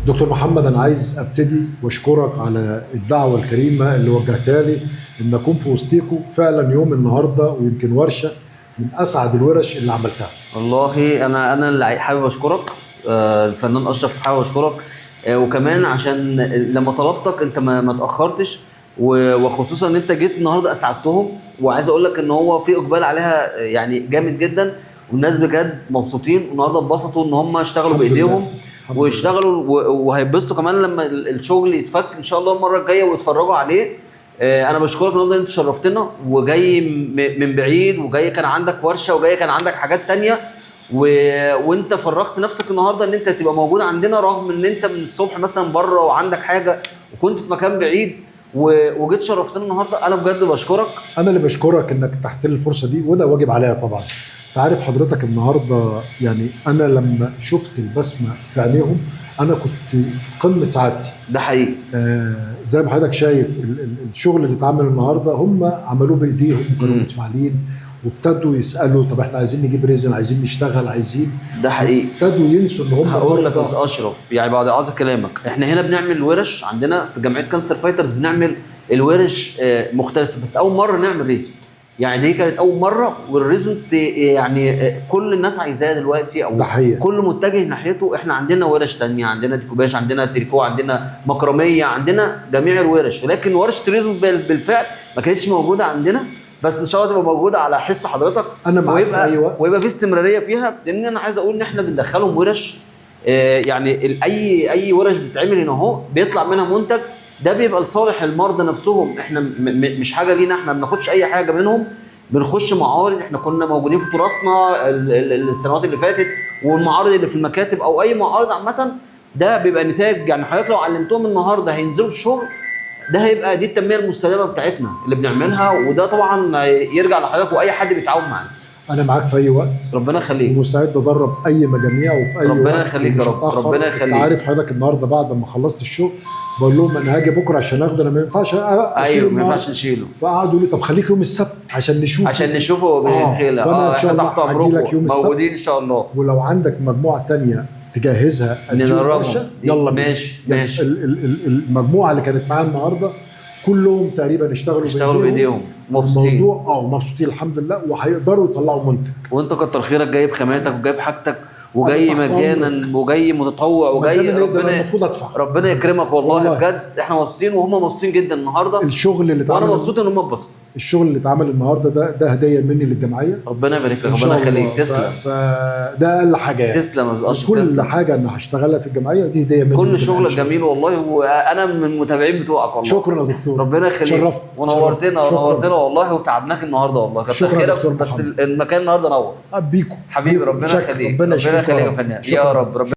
دكتور محمد، أنا عايز أبتدي وأشكرك على الدعوة الكريمة اللي وجهتها لي إن أكون في وسطيكم فعلا يوم النهاردة، ويمكن ورشة من أسعد الورش اللي عملتها. والله أنا اللي حابب أشكرك، الفنان أشرف حابب أشكرك، وكمان عشان لما طلبتك أنت ما تأخرتش، وخصوصا إن أنت جيت النهاردة أسعدتهم، وعايز أقول لك إن هو في إقبال عليها يعني جامد جدا، والناس بجد مبسوطين النهارده، اتبسطوا إن هم اشتغلوا بإيديهم ويشتغلوا وهيتبسطوا كمان لما الشغل يتفك ان شاء الله المره الجايه ويتفرجوا عليه. انا بشكرك النهارده انت شرفتنا، وجاي من بعيد، وجاي كان عندك ورشه، وجاي كان عندك حاجات تانية، وانت فرغت نفسك النهارده ان انت تبقى موجود عندنا، رغم ان انت من الصبح مثلا بره وعندك حاجه وكنت في مكان بعيد، وجيت شرفتنا النهارده. انا بجد بشكرك. انا اللي بشكرك انك تحت لي الفرصه دي، وده واجب عليا طبعا. تعرف حضرتك النهارده يعني انا لما شفت البسمه في عينيهم انا كنت في قمه سعادتي. ده حقيقي. زي ما حضرتك شايف الشغل اللي اتعمل النهارده هم عملوه بايديهم، وكانوا متفاعلين وابتدوا يسالوا طب احنا عايزين نجيب ريزن، عايزين نشتغل، عايزين. ده حقيقي. ابتدوا ينسوا ان هم. هقول لك يا استاذ اشرف، يعني بعد اعاده كلامك، احنا هنا بنعمل ورش عندنا في جمعيه كانسر فايترز، بنعمل الورش مختلفه، بس اول مره نعمل ريزن. يعني دي كانت اول مره، والريزون يعني كل الناس عايزاه دلوقتي، او كل متجه ناحيته. احنا عندنا ورش تانية، عندنا ديكوباج، عندنا تريكو، عندنا مكرميه، عندنا جميع الورش، ولكن ورشه الريزون بالفعل ما كانتش موجوده عندنا، بس ان شاء الله تبقى موجوده على حس حضرتك. انا معاك في اي وقت، ويبقى في استمراريه فيها، لان انا عايز اقول ان احنا بندخلهم ورش، يعني اي ورش بتتعمل هنا اهو بيطلع منها منتج، ده بيبقى لصالح المرضى نفسهم. احنا مش حاجه لينا، احنا ما بناخدش اي حاجه منهم، بنخش معارض. احنا كنا موجودين في تراثنا السنوات اللي فاتت، والمعارض اللي في المكاتب او اي معارض عامه، ده بيبقى نتاج. يعني حضرتك لو علمتهم النهارده هينزلوا الشغل، ده هيبقى دي التنميه المستدامه بتاعتنا اللي بنعملها، وده طبعا يرجع لحضرتك واي حد بيتعاون معانا. انا معاك في اي وقت، ربنا يخليك، ومستعد ادرب اي مجاميع وفي اي ربنا وقت. يخليك يا رب، ربنا يخليك. انت عارف حضرتك النهارده بعد ما خلصت الشغل بقول لهم انا هاجي بكره عشان اخده، انا ما ينفعش اشيله. ايوه ما ينفعش نشيله. فقعدوا يقولوا لي طب خليك يوم السبت عشان نشوفه بالخيله. فانا ان شاء الله تحت امرك موجودين ان شاء الله. ولو عندك مجموعه تانية تجهزها ندربهم، يلا ماشي. المجموعه اللي كانت معايا النهارده كلهم تقريبا اشتغلوا بايديهم، مبسوطين. الموضوع مبسوطين الحمد لله، وهيقدروا يطلعوا منتج. وانت كتر خيرك، جايب خاماتك وجايب حاجتك، وجاي مجانا، وجاي متطوع، وجاي المفروض ادفع. ربنا يكرمك والله بجد. احنا مبسوطين وهم مبسوطين جدا النهارده. الشغل اللي اتعمل، وانا مبسوط ان هم اتبسطوا. الشغل اللي اتعمل النهارده ده هديه مني للجمعيه. ربنا يبارك لك، ربنا يخليك، تسلم. فده اقل حاجه يعني. تسلم يا اشرف. كل حاجه انا هشتغلها في الجمعيه دي هديه مني. كل شغلك جميل والله، وانا من المتابعين بتوعك والله. شكرا يا دكتور، ربنا يخليك. شرفت ونورتنا والله، وتعبناك النهارده والله، كتر خيرك. بس المكان النهارده نور بيكم حبيبي. ربنا يخليك، ربنا يخليك يا فنان يا رب.